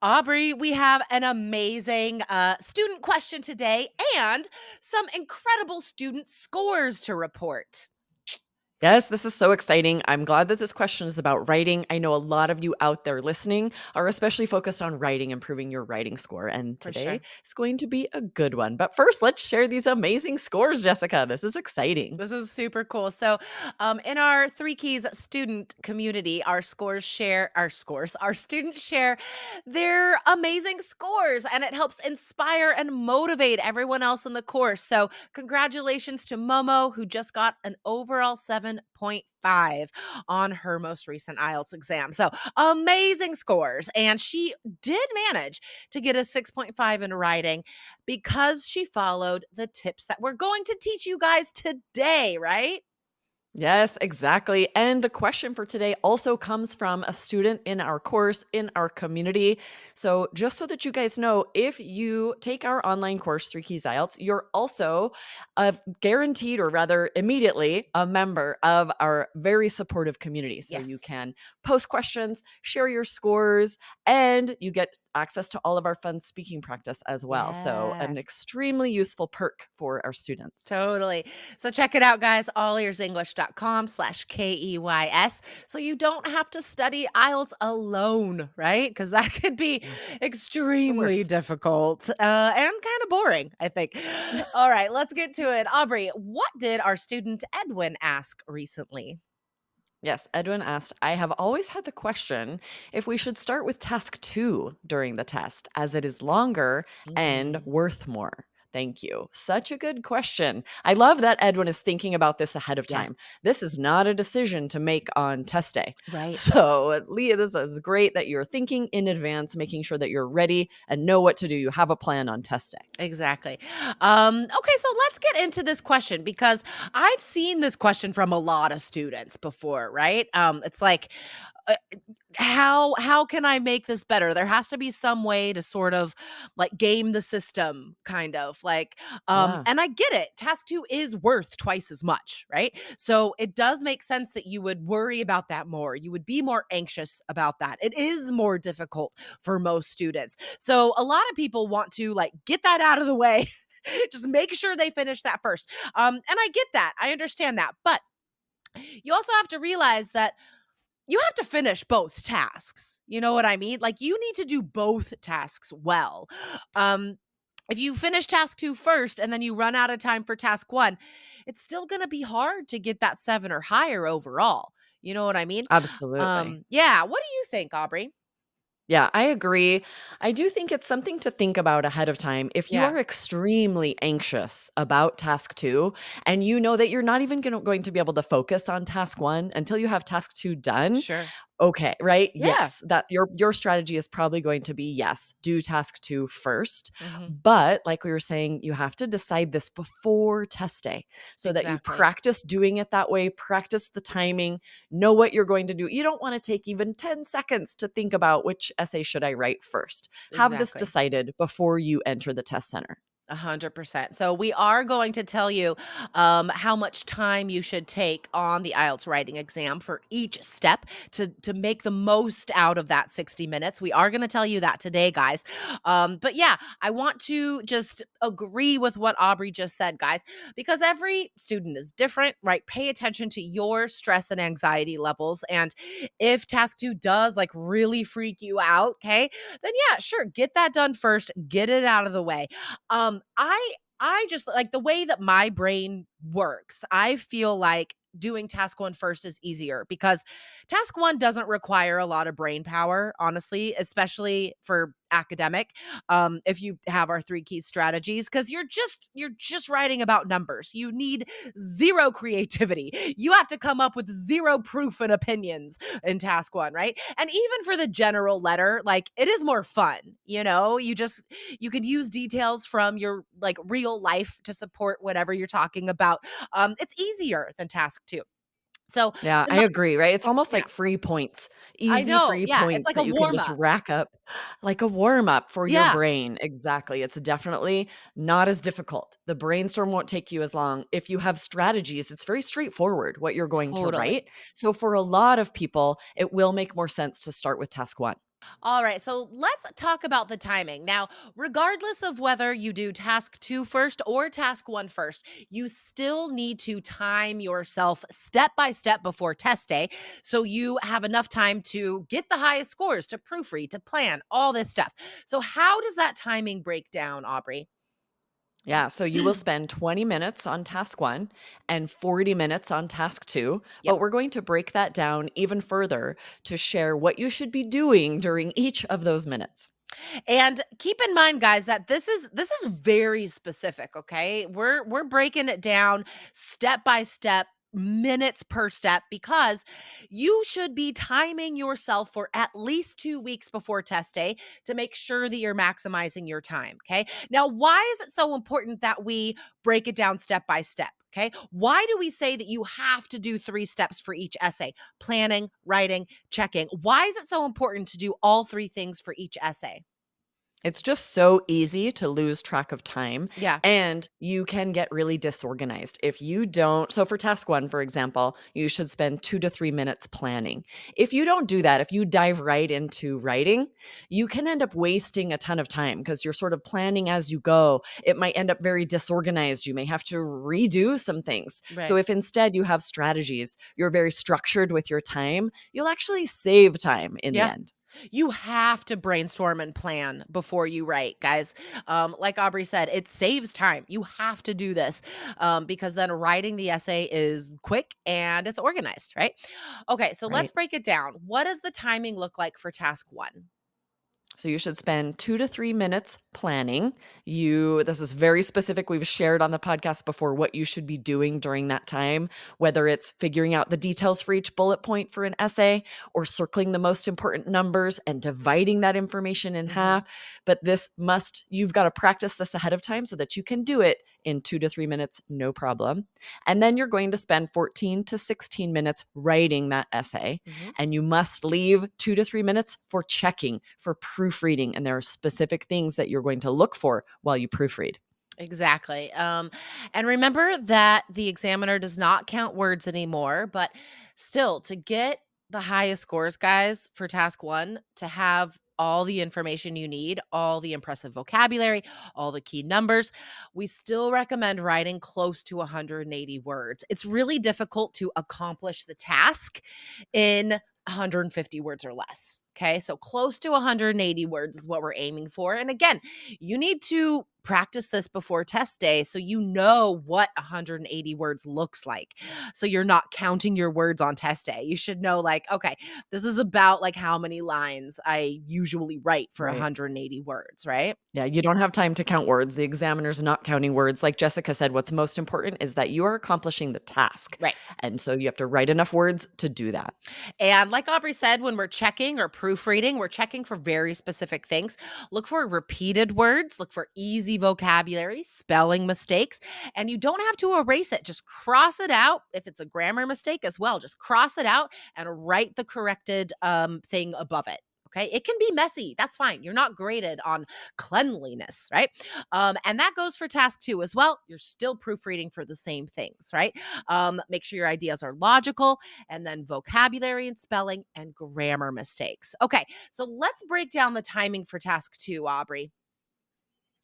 Aubrey, we have an amazing student question today and some incredible student scores to report. Yes, this is so exciting. I'm glad that this question is about writing. I know a lot of you out there listening are especially focused on writing, improving your writing score. And For today sure. is going to be a good one. But first, let's share these amazing scores, Jessica. This is exciting. This is super cool. So, in our Three Keys student community, our students share their amazing scores, and it helps inspire and motivate everyone else in the course. So, congratulations to Momo, who just got an overall 7.5 on her most recent IELTS exam. So, amazing scores. And she did manage to get a 6.5 in writing because she followed the tips that we're going to teach you guys today, right? Yes, exactly. And the question for today also comes from a student in our course, in our community. So, just so that you guys know, if you take our online course, Three Keys IELTS, you're also guaranteed, or rather immediately, a member of our very supportive community. So, you Yes. can post questions, share your scores, and you get access to all of our fun speaking practice as well. So, Yeah. an extremely useful perk for our students. Totally. So check it out, guys, allearsenglish.com/KEYS. So you don't have to study IELTS alone, right? Because that could be Yes. The extremely worst. difficult and kind of boring, I think. All right, let's get to it. Aubrey, what did our student Edwin ask recently? Yes, Edwin asked, I have always had the question if we should start with task 2 during the test, as it is longer and Mm, worth more. Thank you. Such a good question. I love that Edwin is thinking about this ahead of yeah, time. This is not a decision to make on test day. right. So, Leah, this is great that you're thinking in advance, making sure that you're ready and know what to do. You have a plan on test day. Exactly. Okay, so let's get into this question because I've seen this question from a lot of students before, right? It's like, uh, how can I make this better? There has to be some way to sort of like game the system, kind of like. Yeah, And I get it. Task two is worth twice as much, right? So it does make sense that you would worry about that more. You would be more anxious about that. It is more difficult for most students. So a lot of people want to like get that out of the way. Just make sure they finish that first. And I get that. I understand that. But you also have to realize that you have to finish both tasks. You know what I mean? Like you need to do both tasks well. Um, if you finish task two first and then you run out of time for task one, it's still going to be hard to get that seven or higher overall. You know what I mean? absolutely. Yeah. What do you think, Aubrey? Yeah, I agree. I do think it's something to think about ahead of time. If you Yeah, are extremely anxious about task 2 and you know that you're not even going to be able to focus on task 1 until you have task 2 done, sure. okay, right? Yeah. Yes, that your strategy is probably going to be yes, do task 2 first. Hmm. But like we were saying, you have to decide this before test day so that you Exactly. practice doing it that way, practice the timing, know what you're going to do. You don't want to take even 10 seconds to think about which essay should I write first. Have this Exactly. decided before you enter the test center. 100%. So we are going to tell you how much time you should take on the IELTS writing exam for each step to make the most out of that 60 minutes. We are going to tell you that today, guys. But yeah, I want to just agree with what Aubrey just said, guys, because every student is different, right? Pay attention to your stress and anxiety levels. And if task two does like really freak you out, okay, then yeah, sure, get that done first, get it out of the way. I just like the way that my brain works. I feel like doing task one first is easier because task one doesn't require a lot of brain power, honestly, especially for academic. If you have our three key strategies, because you're just writing about numbers. You need zero creativity. You have to come up with zero proof and opinions in task one, right? And even for the general letter, like it is more fun, you can use details from your like real life to support whatever you're talking about. It's easier than task two. So Yeah, the I nu- agree, right? It's almost yeah, like free points, I easy know. free Yeah, it's points like that a you can warm just up. rack up like a warm up for your Yeah, brain. Exactly. It's definitely not as difficult. The brainstorm won't take you as long. If you have strategies, it's very straightforward what you're going to write. totally. So for a lot of people, it will make more sense to start with task 1. All right, so let's talk about the timing. Now, regardless of whether you do task two first or task one first, you still need to time yourself step by step before test day so you have enough time to get the highest scores, to proofread, to plan, all this stuff. So, how does that timing break down, Aubrey? Yeah, so you will spend 20 minutes on task one and 40 minutes on task two, Yep. but we're going to break that down even further to share what you should be doing during each of those minutes. And keep in mind, guys, that this is very specific, okay? We're breaking it down step by step, minutes per step, because you should be timing yourself for at least 2 weeks before test day to make sure that you're maximizing your time. Okay. Now, why is it so important that we break it down step by step? Okay. Why do we say that you have to do 3 steps for each essay? Planning, writing, checking. Why is it so important to do all 3 things for each essay? It's just so easy to lose track of time, Yeah. and you can get really disorganized if you don't. So, for task one, for example, you should spend 2 to 3 minutes planning. If you don't do that, if you dive right into writing, you can end up wasting a ton of time because you're sort of planning as you go. It might end up very disorganized. You may have to redo some things. So, Right. if instead you have strategies, you're very structured with your time, you'll actually save time in the Yeah. end. You have to brainstorm and plan before you write, guys. Like Aubrey said, it saves time. You have to do this because then writing the essay is quick and it's organized, right? Okay, so let's Right. break it down. What does the timing look like for task one? So you should spend 2 to 3 minutes planning. This is very specific. We've shared on the podcast before what you should be doing during that time, whether it's figuring out the details for each bullet point for an essay or circling the most important numbers and dividing that information in Hmm. half. But you've got to practice this ahead of time so that you can do it in 2 to 3 minutes, no problem. And then you're going to spend 14 to 16 minutes writing that essay. Hmm. And you must leave 2 to 3 minutes for checking, for proofreading. And there are specific things that you're going to look for while you proofread. Exactly. And remember that the examiner does not count words anymore, but still, to get the highest scores, guys, for task one, to have all the information you need, all the impressive vocabulary, all the key numbers, we still recommend writing close to 180 words. It's really difficult to accomplish the task in 150 words or less. Okay. So close to 180 words is what we're aiming for. And again, you need to practice this before test day so you know what 180 words looks like. So you're not counting your words on test day. You should know, like, okay, this is about like how many lines I usually write for Right. 180 words, right? Yeah, you don't have time to count words. The examiner's not counting words. Like Jessica said, what's most important is that you are accomplishing the task. Right. And so you have to write enough words to do that. And like Aubrey said, when we're checking or proofreading, we're checking for very specific things. Look for repeated words, look for easy vocabulary, spelling mistakes, and you don't have to erase it. Just cross it out. If it's a grammar mistake as well, just cross it out and write the corrected thing above it. Okay. It can be messy. That's fine. You're not graded on cleanliness, right? And that goes for task two as well. You're still proofreading for the same things, right? Make sure your ideas are logical, and then vocabulary and spelling and grammar mistakes. Okay, so let's break down the timing for task two, Aubrey.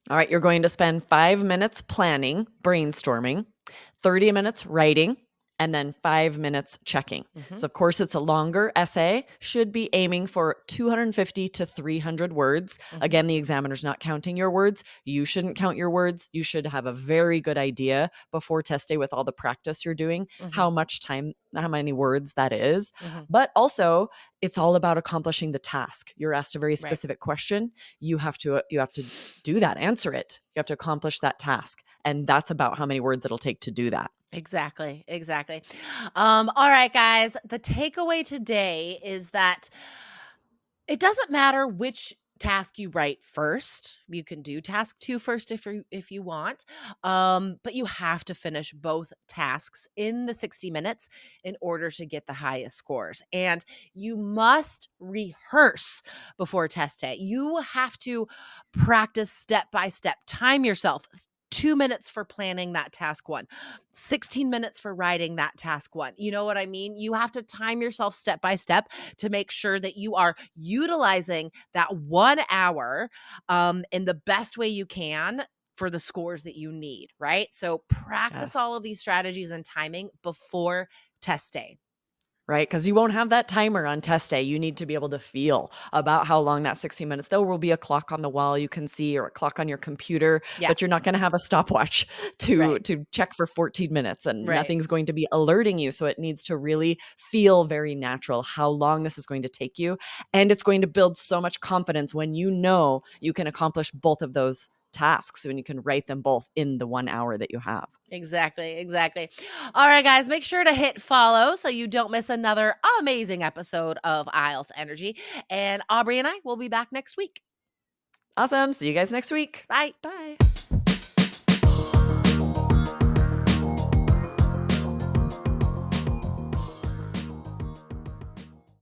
All right, you're going to spend 5 minutes planning, brainstorming, 30 minutes writing, and then 5 minutes checking. Hmm. So, of course, it's a longer essay, should be aiming for 250 to 300 words. Hmm. Again, the examiner's not counting your words. You shouldn't count your words. You should have a very good idea before test day with all the practice you're doing, Hmm. how much time, how many words that is. Hmm. But also, it's all about accomplishing the task. You're asked a very Right. specific question. You have to do that, answer it. You have to accomplish that task. And that's about how many words it'll take to do that. Exactly. Exactly. All right, guys. The takeaway today is that it doesn't matter which task you write first. You can do task two first if you want. But you have to finish both tasks in the 60 minutes in order to get the highest scores. And you must rehearse before test day. You have to practice step by step. Time yourself. 2 minutes for planning that task 1, 16 minutes for writing that task 1. You know what I mean? You have to time yourself step by step to make sure that you are utilizing that 1 hour in the best way you can for the scores that you need, right? So practice all Yes. of these strategies and timing before test day. Right, because you won't have that timer on test day. You need to be able to feel about how long that 60 minutes. There will be a clock on the wall you can see or a clock on your computer, Yeah, but you're not gonna have a stopwatch right, to check for 14 minutes, and right. nothing's going to be alerting you, so it needs to really feel very natural how long this is going to take you, and it's going to build so much confidence when you know you can accomplish both of those tasks, when you can write them both in the 1 hour that you have. Exactly, exactly. All right, guys, make sure to hit follow so you don't miss another amazing episode of IELTS Energy. And Aubrey and I will be back next week. Awesome, see you guys next week. Bye. Bye.